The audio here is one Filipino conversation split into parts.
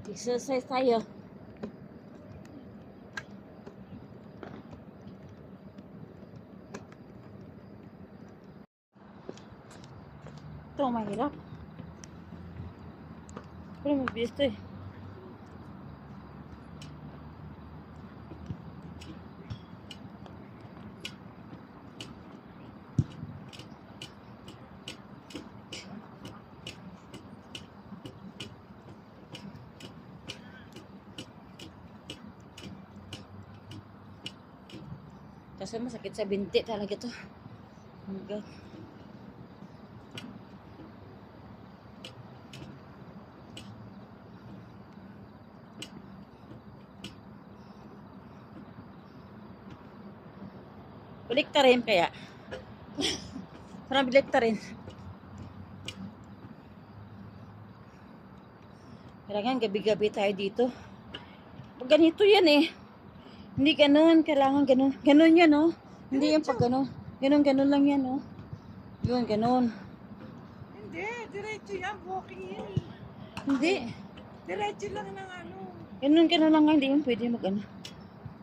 Exercise tayo. Ito, mahirap. Pero mabilis ito eh. Kasi masakit sa binti talaga to. Oh my God. Balik ta rin kaya. Parang balik ta rin. Kailangan gabi-gabi tayo dito. Pag ganito yan eh. Hindi ganun, kailangan ganun. Ganun yan, oh. Hindi yung pag ganun. Ganun lang yan, oh. Yun, ganun. Hindi, diretso yan. Walking yan eh. Hindi. Diretso lang ng ano. Ganun lang nga. Hindi yung pwede mag-ano.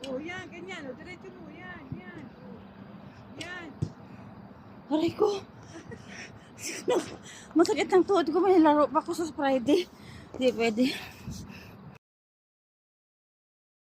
Oh, yan, ganyan. Oh, diretso mo. Yan, yan. Oh. Yan. Aray ko. Masakit ang tuhod ko. May laro pa ako sa Friday. Hindi pwede.